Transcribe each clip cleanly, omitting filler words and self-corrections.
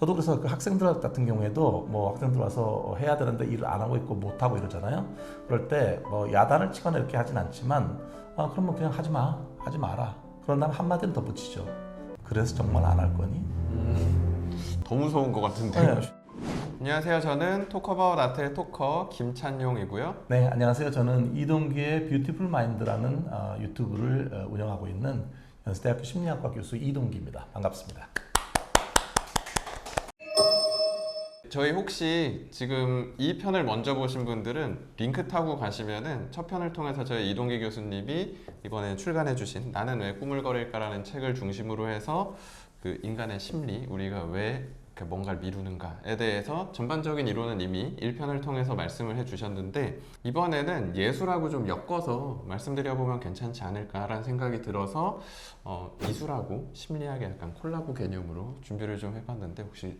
저도 그래서 그 학생들 같은 경우에도 뭐 학생들 와서 해야 되는데 일을 안 하고 있고 못 하고 이러잖아요. 그럴 때 뭐 야단을 치거나 이렇게 하진 않지만 그러면 그냥 하지 마, 하지 마라. 그런 다음에 한마디는 더 붙이죠. 그래서 정말 안 할 거니? 더 무서운 것 같은데. 네. 안녕하세요. 저는 토커바웃 아트의 토커 김찬용이고요. 네, 안녕하세요. 저는 이동기의 뷰티풀 마인드라는 유튜브를 운영하고 있는 연세대학교 심리학과 교수 이동기입니다. 반갑습니다. 저희 혹시 지금 이 편을 먼저 보신 분들은 링크 타고 가시면은 첫 편을 통해서 저희 이동기 교수님이 이번에 출간해 주신 나는 왜 꾸물거릴까라는 책을 중심으로 해서 그 인간의 심리, 우리가 왜 뭔가를 미루는가에 대해서 전반적인 이론은 이미 1편을 통해서 말씀을 해주셨는데, 이번에는 예술하고 좀 엮어서 말씀드려보면 괜찮지 않을까라는 생각이 들어서 미술하고 심리학의 약간 콜라보 개념으로 준비를 좀 해봤는데, 혹시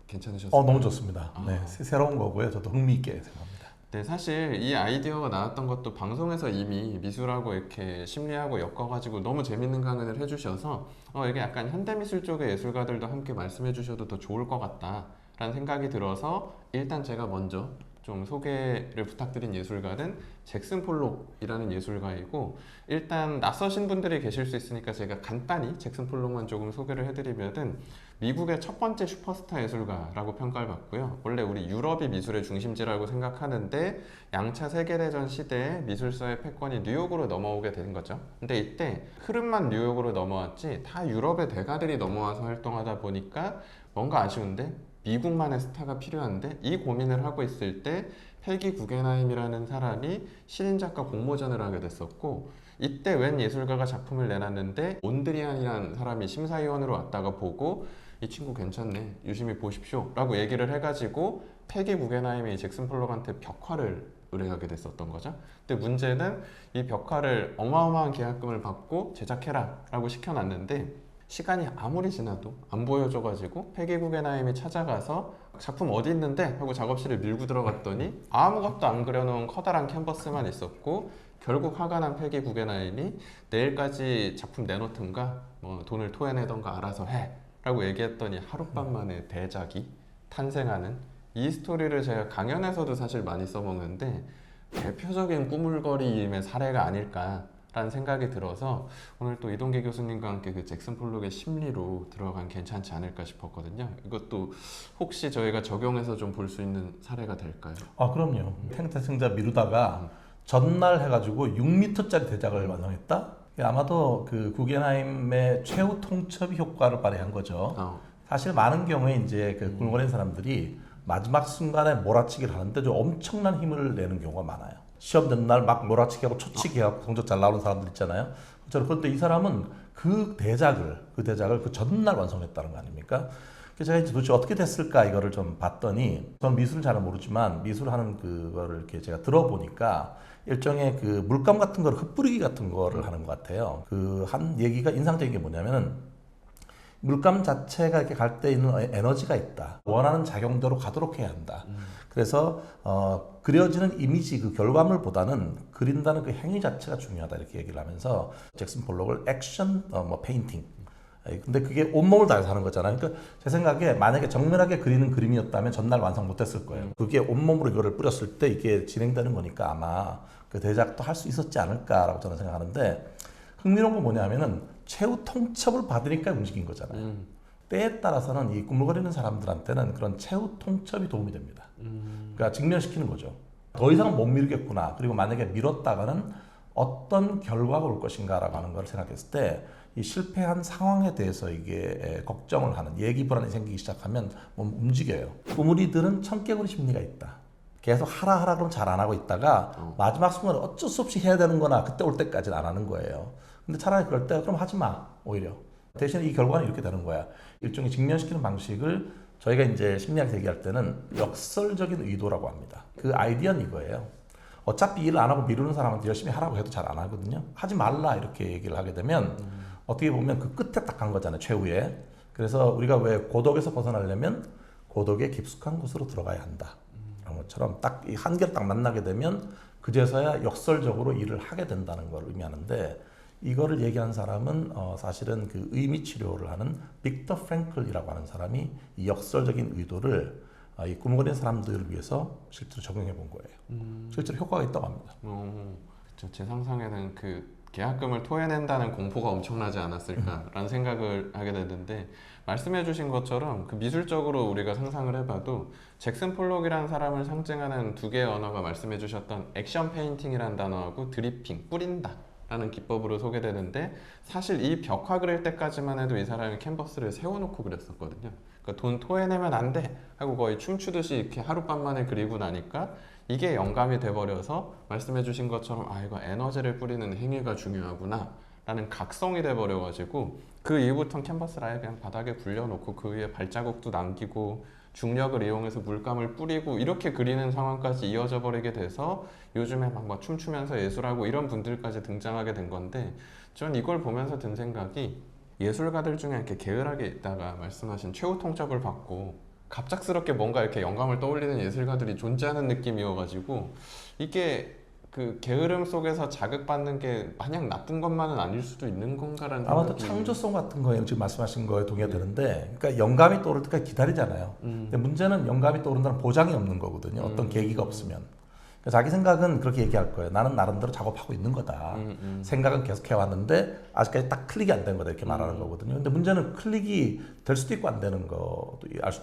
괜찮으셨어요? 너무 좋습니다. 네, 새로운 거고요. 저도 흥미있게 생각합니다. 네, 사실 이 아이디어가 나왔던 것도 방송에서 이미 미술하고 이렇게 심리하고 엮어가지고 너무 재밌는 강연을 해주셔서 이게 약간 현대미술 쪽의 예술가들도 함께 말씀해 주셔도 더 좋을 것 같다라는 생각이 들어서, 일단 제가 먼저 좀 소개를 부탁드린 예술가는 잭슨 폴록이라는 예술가이고, 일단 낯서신 분들이 계실 수 있으니까 제가 간단히 잭슨 폴록만 조금 소개를 해드리면은 미국의 첫 번째 슈퍼스타 예술가라고 평가를 받고요. 원래 우리 유럽이 미술의 중심지라고 생각하는데 양차 세계대전 시대에 미술사의 패권이 뉴욕으로 넘어오게 된 거죠. 근데 이때 흐름만 뉴욕으로 넘어왔지 다 유럽의 대가들이 넘어와서 활동하다 보니까 뭔가 아쉬운데 미국만의 스타가 필요한데, 이 고민을 하고 있을 때 펠기 구겐하임이라는 사람이 신인작가 공모전을 하게 됐었고, 이때 웬 예술가가 작품을 내놨는데 몬드리안이라는 사람이 심사위원으로 왔다가 보고 이 친구 괜찮네, 유심히 보십시오 라고 얘기를 해가지고 펠기 구겐하임이 잭슨 폴록한테 벽화를 의뢰하게 됐었던 거죠. 근데 문제는 이 벽화를 어마어마한 계약금을 받고 제작해라 라고 시켜놨는데, 시간이 아무리 지나도 안 보여줘가지고 펠기 구겐하임이 찾아가서 작품 어디 있는데? 하고 작업실에 밀고 들어갔더니 아무것도 안 그려놓은 커다란 캔버스만 있었고, 결국 화가 난 펠기 구겐하임이 내일까지 작품 내놓든가 뭐 돈을 토해내던가 알아서 해 라고 얘기했더니 하룻밤 만에 대작이 탄생하는, 이 스토리를 제가 강연에서도 사실 많이 써먹는데 대표적인 꾸물거림의 사례가 아닐까 라는 생각이 들어서 오늘 또 이동기 교수님과 함께 그 잭슨 폴록의 심리로 들어가면 괜찮지 않을까 싶었거든요. 이것도 혹시 저희가 적용해서 좀 볼 수 있는 사례가 될까요? 그럼요. 탱탱승자 미루다가 전날 해가지고 6m짜리 대작을 완성했다? 아마도 그 구겐하임의 최후 통첩 효과를 발휘한 거죠. 사실 많은 경우에 이제 그 굴거리는 사람들이 마지막 순간에 몰아치기를 하는데 좀 엄청난 힘을 내는 경우가 많아요. 시험 된 날 막 몰아치기 하고 초치기 하고 성적 잘 나오는 사람들 있잖아요. 그런데 이 사람은 그 대작을 그 전날 완성했다는 거 아닙니까? 그래서 제가 이제 도대체 어떻게 됐을까 이거를 좀 봤더니, 전 미술을 잘 모르지만 미술하는 그거를 이렇게 제가 들어보니까 일종의 그 물감 같은 거를 흩뿌리기 같은 거를 하는 것 같아요. 그 한 얘기가 인상적인 게 뭐냐면은, 물감 자체가 이렇게 갈 때 있는 에너지가 있다. 원하는 작용대로 가도록 해야 한다. 그래서 그려지는 이미지, 그 결과물보다는 그린다는 그 행위 자체가 중요하다 이렇게 얘기를 하면서 잭슨 폴록을 액션 페인팅. 근데 그게 온몸을 다해서 하는 거잖아요. 그러니까 제 생각에 만약에 정밀하게 그리는 그림이었다면 전날 완성 못했을 거예요. 그게 온몸으로 이거를 뿌렸을 때 이게 진행되는 거니까 아마 그 대작도 할 수 있었지 않을까라고 저는 생각하는데, 흥미로운 건 뭐냐면은 최후 통첩을 받으니까 움직인 거잖아요. 때에 따라서는 이 꾸물거리는 사람들한테는 그런 최후 통첩이 도움이 됩니다. 그러니까 직면시키는 거죠. 더 이상은 못 미루겠구나. 그리고 만약에 미뤘다가는 어떤 결과가 올 것인가라고 하는 걸 생각했을 때, 이 실패한 상황에 대해서 이게 걱정을 하는, 예기 불안이 생기기 시작하면 움직여요. 꾸물이들은 청개구리 심리가 있다. 계속 하라 그러면 잘 안 하고 있다가 마지막 순간에 어쩔 수 없이 해야 되는 거나 그때 올 때까지는 안 하는 거예요. 근데 차라리 그럴 때 그럼 하지 마, 오히려. 대신에 이 결과는 이렇게 되는 거야. 일종의 직면시키는 방식을 저희가 이제 심리학에서 얘기할 때는 역설적인 의도라고 합니다. 그 아이디어는 이거예요. 어차피 일을 안 하고 미루는 사람한테 열심히 하라고 해도 잘 안 하거든요. 하지 말라 이렇게 얘기를 하게 되면 어떻게 보면 그 끝에 딱 간 거잖아요, 최후에. 그래서 우리가 왜 고독에서 벗어나려면 고독의 깊숙한 곳으로 들어가야 한다. 그런 것처럼 딱 이 한계를 딱 만나게 되면 그제서야 역설적으로 일을 하게 된다는 걸 의미하는데, 이거를 얘기한 사람은 사실은 그 의미 치료를 하는 빅터 프랭클이라고 하는 사람이 이 역설적인 의도를 이 꿈꾸는 사람들을 위해서 실제로 적용해 본 거예요. 실제로 효과가 있다고 합니다. 그쵸. 제 상상에는 그 계약금을 토해낸다는 공포가 엄청나지 않았을까라는 생각을 하게 되는데, 말씀해주신 것처럼 그 미술적으로 우리가 상상을 해봐도 잭슨 폴록이라는 사람을 상징하는 두 개의 언어가 말씀해주셨던 액션 페인팅이라는 단어하고 드리핑, 뿌린다 라는 기법으로 소개되는데, 사실 이 벽화 그릴 때까지만 해도 이 사람이 캔버스를 세워놓고 그렸었거든요. 그러니까 돈 토해내면 안 돼 하고 거의 춤추듯이 이렇게 하룻밤 만에 그리고 나니까 이게 영감이 돼버려서 말씀해주신 것처럼 이거 에너지를 뿌리는 행위가 중요하구나 라는 각성이 돼버려가지고 그 이후부터는 캔버스를 아예 그냥 바닥에 굴려놓고 그 위에 발자국도 남기고 중력을 이용해서 물감을 뿌리고 이렇게 그리는 상황까지 이어져 버리게 돼서 요즘에 막 춤추면서 예술하고 이런 분들까지 등장하게 된 건데, 전 이걸 보면서 든 생각이, 예술가들 중에 이렇게 게으르게 있다가 말씀하신 최후 통첩을 받고 갑작스럽게 뭔가 이렇게 영감을 떠올리는 예술가들이 존재하는 느낌이어가지고, 이게 그 게으름 속에서 자극받는 게 마냥 나쁜 것만은 아닐 수도 있는 건가라는 아마도 생각이. 창조성 같은 거에 지금 말씀하신 거에 동의가 되는데, 그러니까 영감이 떠오를 때까지 기다리잖아요. 근데 문제는 영감이 떠오른다는 보장이 없는 거거든요. 어떤 계기가 없으면. 그러니까 자기 생각은 그렇게 얘기할 거예요. 나는 나름대로 작업하고 있는 거다. 생각은 계속 해왔는데 아직까지 딱 클릭이 안 된 거다 이렇게 말하는 거거든요. 근데 문제는 클릭이 될 수도 있고 안 되는 것도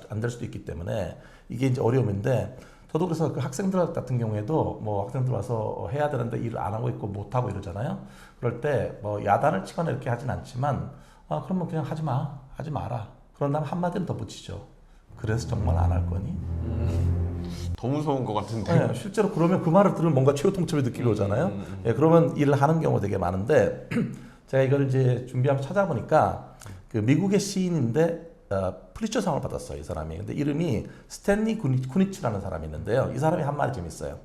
안 될 수도 있기 때문에 이게 이제 어려움인데, 저도 그래서 그 학생들 같은 경우에도 뭐 학생들 와서 해야 되는데 일을 안 하고 있고 못 하고 이러잖아요. 그럴 때 뭐 야단을 치거나 이렇게 하진 않지만, 그러면 그냥 하지 마라. 그런 다음 한마디는 더 붙이죠. 그래서 정말 안 할 거니? 더 무서운 것 같은데. 네, 실제로 그러면 그 말을 들으면 뭔가 최후 통첩의 느낌이 오잖아요. 예, 그러면 일을 하는 경우가 되게 많은데, 제가 이걸 이제 준비하면서 찾아보니까 그 미국의 시인인데 프리처상을 받았어요, 이 사람이. 근데 이름이 스탠리 쿠니치라는 사람이 있는데요. 이 사람이 한 말이 좀 있어요.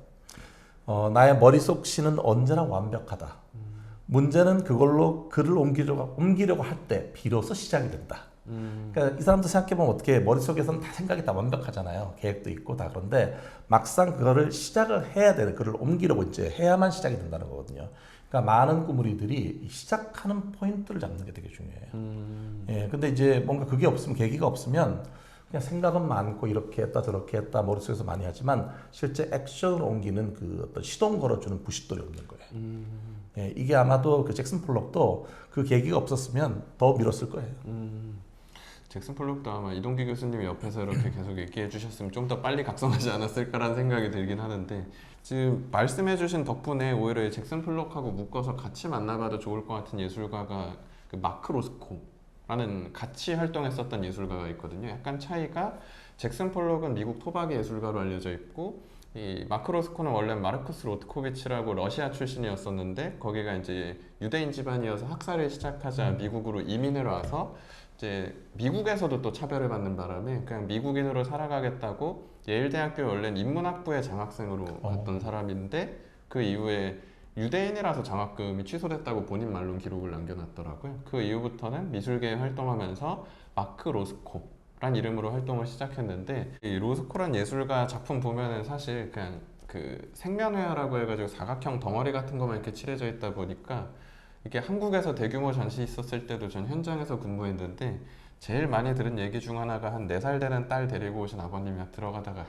나의 머릿속 시는 언제나 완벽하다. 문제는 그걸로 글을 옮기려고 할 때 비로소 시작이 된다. 그러니까 이 사람도 생각해보면 어떻게 머릿속에서는 다 생각이 다 완벽하잖아요. 계획도 있고 다. 그런데 막상 그거를 시작을 해야 되는, 글을 옮기려고 이제 해야만 시작이 된다는 거거든요. 그러니까 많은 꾸물이들이 시작하는 포인트를 잡는 게 되게 중요해요. 예, 근데 이제 뭔가 그게 없으면, 계기가 없으면 그냥 생각은 많고 이렇게 했다 저렇게 했다 머릿속에서 많이 하지만 실제 액션으로 옮기는 그 어떤 시동 걸어주는 부싯돌이 없는 거예요. 예, 이게 아마도 그 잭슨 폴록도 그 계기가 없었으면 더 미뤘을 거예요. 잭슨 폴록도 아마 이동기 교수님이 옆에서 이렇게 계속 얘기해 주셨으면 좀 더 빨리 각성하지 않았을까라는 생각이 들긴 하는데, 지금 말씀해 주신 덕분에 오히려 이 잭슨 폴록하고 묶어서 같이 만나봐도 좋을 것 같은 예술가가 그 마크 로스코라는 같이 활동했었던 예술가가 있거든요. 약간 차이가, 잭슨 폴록은 미국 토박이 예술가로 알려져 있고, 이 마크 로스코는 원래 마르쿠스 로트코비치라고 러시아 출신이었었는데, 거기가 이제 유대인 집안이어서 학살을 시작하자 미국으로 이민을 와서 이제 미국에서도 또 차별을 받는 바람에 그냥 미국인으로 살아가겠다고 예일대학교 원래는 인문학부의 장학생으로 갔던 사람인데, 그 이후에 유대인이라서 장학금이 취소됐다고 본인 말로 기록을 남겨놨더라고요. 그 이후부터는 미술계에 활동하면서 마크 로스코란 이름으로 활동을 시작했는데, 이 로스코란 예술가 작품 보면은 사실 그냥 그 생면회화라고 해가지고 사각형 덩어리 같은 것만 이렇게 칠해져 있다 보니까, 이게 한국에서 대규모 전시 있었을 때도 전 현장에서 근무했는데, 제일 많이 들은 얘기 중 하나가 한 4살 되는 딸 데리고 오신 아버님이 들어가다가 야,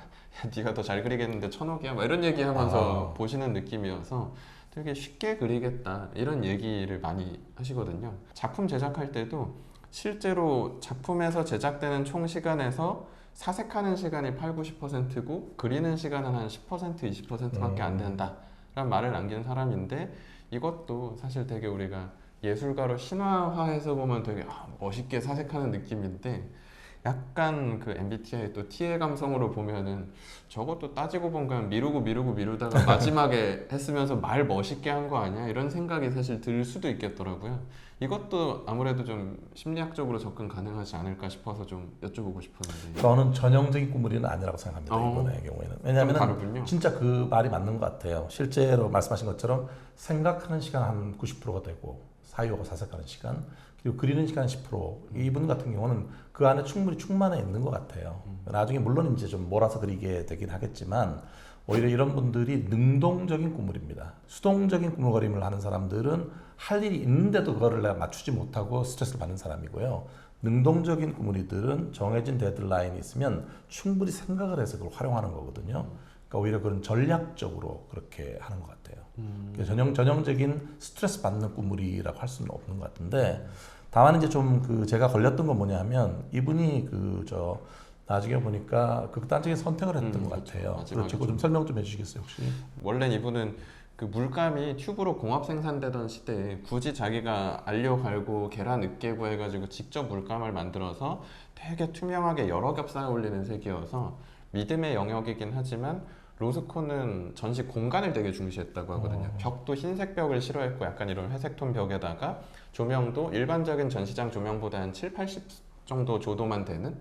네가 더 잘 그리겠는데 1,000억이야 막 이런 얘기하면서 보시는 느낌이어서 되게 쉽게 그리겠다 이런 얘기를 많이 하시거든요. 작품 제작할 때도 실제로 작품에서 제작되는 총 시간에서 사색하는 시간이 80~90%고 그리는 시간은 한 10%, 20%밖에 안 된다라는 말을 남기는 사람인데, 이것도 사실 되게 우리가 예술가로 신화화해서 보면 되게 멋있게 사색하는 느낌인데, 약간 그 MBTI 또 T의 감성으로 보면은 저것도 따지고 보면 미루다가 마지막에 했으면서 말 멋있게 한 거 아니야? 이런 생각이 사실 들 수도 있겠더라고요. 이것도 아무래도 좀 심리학적으로 접근 가능하지 않을까 싶어서 좀 여쭤보고 싶었는데. 저는 전형적인 꾸물이는 아니라고 생각합니다. 이번의 경우에는. 왜냐하면 진짜 그 말이 맞는 것 같아요. 실제로 말씀하신 것처럼 생각하는 시간 한 90%가 되고 사유하고 사색하는 시간, 그리고 그리는 시간 10%. 이분 같은 경우는 그 안에 충분히 충만해 있는 것 같아요. 나중에 물론 이제 좀 몰아서 그리게 되긴 하겠지만, 오히려 이런 분들이 능동적인 꾸물입니다. 수동적인 꾸물거림을 하는 사람들은 할 일이 있는데도 그거를 내가 맞추지 못하고 스트레스를 받는 사람이고요. 능동적인 꾸물이들은 정해진 데드라인이 있으면 충분히 생각을 해서 그걸 활용하는 거거든요. 그러니까 오히려 그런 전략적으로 그렇게 하는 것 같아요. 그래서 전형적인 스트레스 받는 꾸물이라고 할 수는 없는 것 같은데, 다만 이제 좀 그 제가 걸렸던 건 뭐냐면 이분이 나중에 보니까 극단적인 선택을 했던 것 같아요. 그렇죠. 그거 좀 설명 좀 해주시겠어요, 혹시? 원래 이분은 그 물감이 튜브로 공업 생산되던 시대에 굳이 자기가 알료 갈고 계란 으깨고 해가지고 직접 물감을 만들어서 되게 투명하게 여러 겹 쌓아 올리는 색이어서 믿음의 영역이긴 하지만 로스코는 전시 공간을 되게 중시했다고 하거든요. 벽도 흰색 벽을 싫어했고 약간 이런 회색톤 벽에다가 조명도 일반적인 전시장 조명보다 한 7, 80 정도 조도만 되는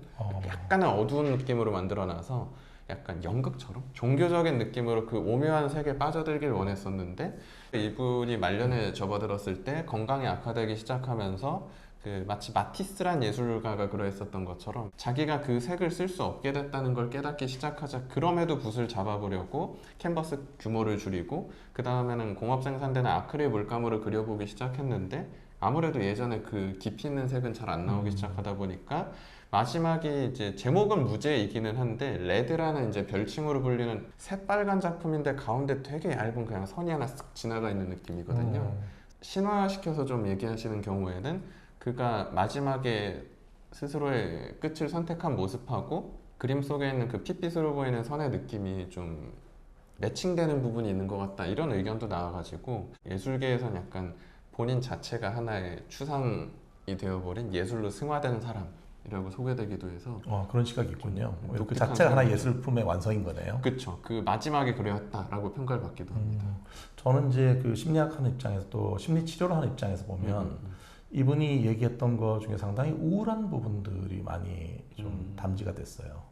약간은 어두운 느낌으로 만들어놔서 약간 연극처럼 종교적인 느낌으로 그 오묘한 색에 빠져들길 원했었는데, 이분이 말년에 접어들었을 때 건강이 악화되기 시작하면서 그 마치 마티스란 예술가가 그러했었던 것처럼 자기가 그 색을 쓸 수 없게 됐다는 걸 깨닫기 시작하자 그럼에도 붓을 잡아보려고 캔버스 규모를 줄이고 그 다음에는 공업 생산되는 아크릴 물감으로 그려보기 시작했는데, 아무래도 예전에 그 깊이 있는 색은 잘 안 나오기 시작하다 보니까 마지막이 이제 제목은 무죄이기는 한데 레드라는 이제 별칭으로 불리는 새빨간 작품인데 가운데 되게 얇은 그냥 선이 하나 쓱 지나가 있는 느낌이거든요. 신화시켜서 좀 얘기하시는 경우에는 그가 마지막에 스스로의 끝을 선택한 모습하고 그림 속에 있는 그 핏빛으로 보이는 선의 느낌이 좀 매칭되는 부분이 있는 것 같다, 이런 의견도 나와가지고 예술계에선 약간 본인 자체가 하나의 추상이 되어버린 예술로 승화되는 사람이라고 소개되기도 해서 그런 시각이 있군요. 그 자체가 하나의 예술품의 완성인 거네요. 그렇죠. 그 마지막에 그려왔다라고 평가를 받기도 합니다. 저는 이제 그 심리학하는 입장에서 또 심리 치료를 하는 입장에서 보면 이분이 얘기했던 것 중에 상당히 우울한 부분들이 많이 좀 담지가 됐어요.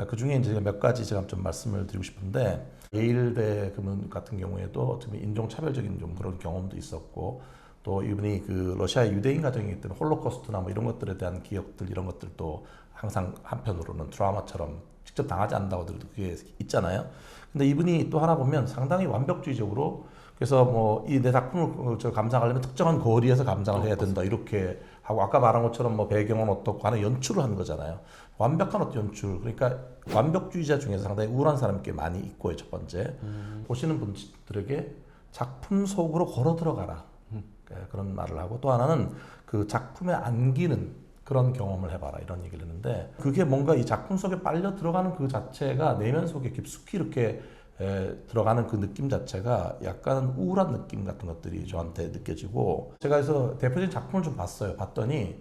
그 중에 이제 몇 가지 제가 좀 말씀을 드리고 싶은데, 예일대 그분 같은 경우에도 어떻게 보면 인종차별적인 좀 그런 경험도 있었고, 또 이분이 그 러시아의 유대인 가정이기 때문에 홀로코스트나 뭐 이런 것들에 대한 기억들, 이런 것들도 항상 한편으로는 트라우마처럼 직접 당하지 않는다고 하더라도 그게 있잖아요. 근데 이분이 또 하나 보면 상당히 완벽주의적으로, 그래서 뭐 이 내 작품을 감상하려면 특정한 거리에서 감상을 해야 된다 이렇게 하고, 아까 말한 것처럼 뭐 배경은 어떻고 하는 연출을 하는 거잖아요. 완벽한 어떤 연출. 그러니까 완벽주의자 중에서 상당히 우울한 사람이 꽤 많이 있고요. 첫 번째, 보시는 분들에게 작품 속으로 걸어 들어가라, 그런 말을 하고, 또 하나는 그 작품에 안기는 그런 경험을 해봐라, 이런 얘기를 했는데, 그게 뭔가 이 작품 속에 빨려 들어가는 그 자체가 내면 속에 깊숙이 이렇게 들어가는 그 느낌 자체가 약간 우울한 느낌 같은 것들이 저한테 느껴지고, 제가 그래서 대표적인 작품을 좀 봤어요. 봤더니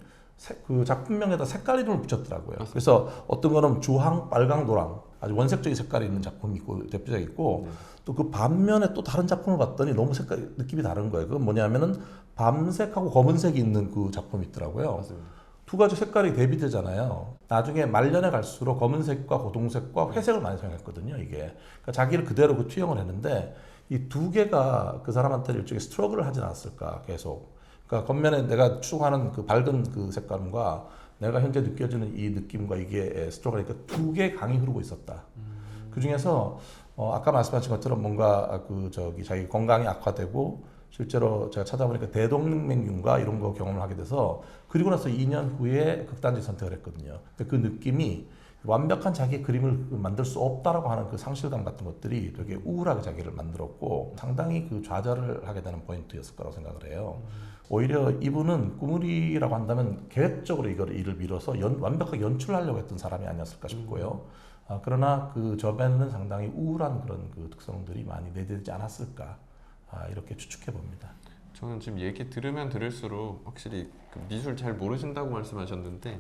그 작품명에다 색깔 이름을 붙였더라고요. 그래서 어떤 거는 주황, 빨강, 노랑, 아주 원색적인 색깔이 있는 작품이 있고, 대표작이 있고, 또 그 반면에 또 다른 작품을 봤더니 너무 색깔 느낌이 다른 거예요. 그건 뭐냐면은 밤색하고 검은색이 있는 그 작품이 있더라고요. 맞습니다. 두 가지 색깔이 대비되잖아요. 나중에 말년에 갈수록 검은색과 고동색과 회색을 많이 사용했거든요, 이게. 그러니까 자기를 그대로 그 투영을 했는데, 이 두 개가 그 사람한테 일종의 스트러글을 하지 않았을까, 계속. 그러니까 겉면에 내가 추구하는 그 밝은 그 색감과 내가 현재 느껴지는 이 느낌과 이게 스트러글이니까 두 개의 강이 흐르고 있었다. 그 중에서 아까 말씀하신 것처럼 뭔가 자기 건강이 악화되고, 실제로 제가 찾아보니까 대동맥류과 이런 거 경험을 하게 돼서, 그리고 나서 2년 후에 극단적 선택을 했거든요. 그 느낌이 완벽한 자기의 그림을 만들 수 없다라고 하는 그 상실감 같은 것들이 되게 우울하게 자기를 만들었고, 상당히 그 좌절을 하게 되는 포인트였을 거라고 생각을 해요. 오히려 이분은 꾸물이라고 한다면 계획적으로 일을 밀어서 완벽하게 연출하려고 했던 사람이 아니었을까 싶고요. 그러나 그 저변에는 상당히 우울한 그런 그 특성들이 많이 내재되지 않았을까, 이렇게 추측해 봅니다. 저는 지금 얘기 들으면 들을수록 확실히 그 미술 잘 모르신다고 말씀하셨는데,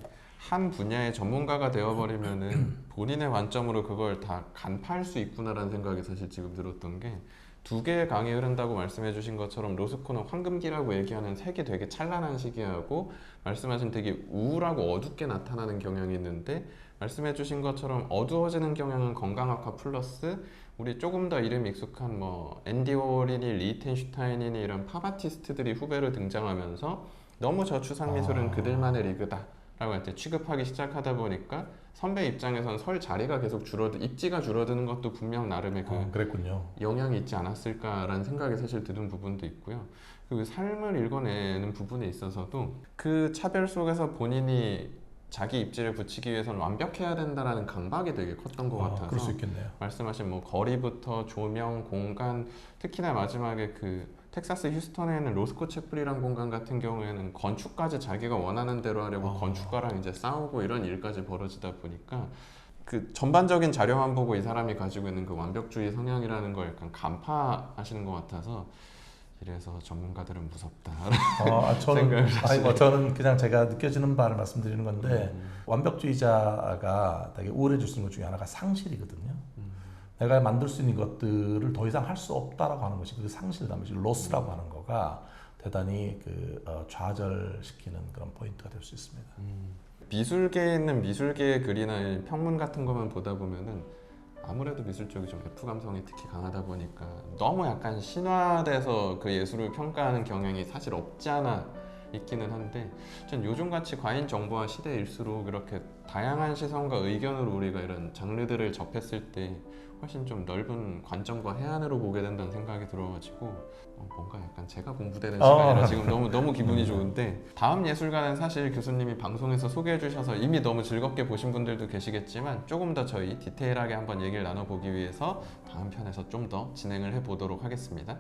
한 분야의 전문가가 되어버리면은 본인의 관점으로 그걸 다 간파할 수 있구나라는 생각이 사실 지금 들었던 게, 두 개의 강이 흐른다고 말씀해 주신 것처럼 로스코는 황금기라고 얘기하는 색이 되게 찬란한 시기하고, 말씀하신 되게 우울하고 어둡게 나타나는 경향이 있는데, 말씀해 주신 것처럼 어두워지는 경향은 건강 악화 플러스 우리 조금 더 이름 익숙한 뭐 앤디 워홀이니 리히텐슈타인이니 이런 팝 아티스트들이 후배로 등장하면서 너무 저 추상 미술은 그들만의 리그다 라고 할 때 취급하기 시작하다 보니까 선배 입장에서는 설 자리가 계속 입지가 줄어드는 것도 분명 나름의 그랬군요. 영향이 있지 않았을까라는 생각이 사실 드는 부분도 있고요. 그 삶을 읽어내는 부분에 있어서도 그 차별 속에서 본인이 자기 입지를 붙이기 위해서는 완벽해야 된다라는 강박이 되게 컸던 것 같아서 그럴 수 있겠네요. 말씀하신 뭐 거리부터 조명, 공간, 특히나 마지막에 그 텍사스 휴스턴에 있는 로스코 채플이란 공간 같은 경우에는 건축까지 자기가 원하는 대로 하려고 건축가랑 이제 싸우고 이런 일까지 벌어지다 보니까 그 전반적인 자료만 보고 이 사람이 가지고 있는 그 완벽주의 성향이라는 걸 약간 간파하시는 것 같아서 이래서 전문가들은 무섭다. 저는 그냥 제가 느껴지는 바를 말씀드리는 건데 완벽주의자가 되게 우울해질 수 있는 것 중에 하나가 상실이거든요. 내가 만들 수 있는 것들을 더 이상 할 수 없다라고 하는 것이 그 상실이라는 것이 로스라고 하는 거가 대단히 좌절시키는 그런 포인트가 될 수 있습니다. 미술계에 있는 미술계의 글이나 평문 같은 것만 보다 보면은 아무래도 미술 쪽이 좀 F 감성이 특히 강하다 보니까 너무 약간 신화돼서 그 예술을 평가하는 경향이 사실 없지 않아 있기는 한데 전 요즘같이 과잉 정보화 시대일수록 이렇게 다양한 시선과 의견으로 우리가 이런 장르들을 접했을 때 훨씬 좀 넓은 관점과 해안으로 보게 된다는 생각이 들어가지고 뭔가 약간 제가 공부되는 시간이라 지금 너무 기분이 좋은데 다음 예술가는 사실 교수님이 방송에서 소개해 주셔서 이미 너무 즐겁게 보신 분들도 계시겠지만 조금 더 저희 디테일하게 한번 얘기를 나눠보기 위해서 다음 편에서 좀 더 진행을 해보도록 하겠습니다.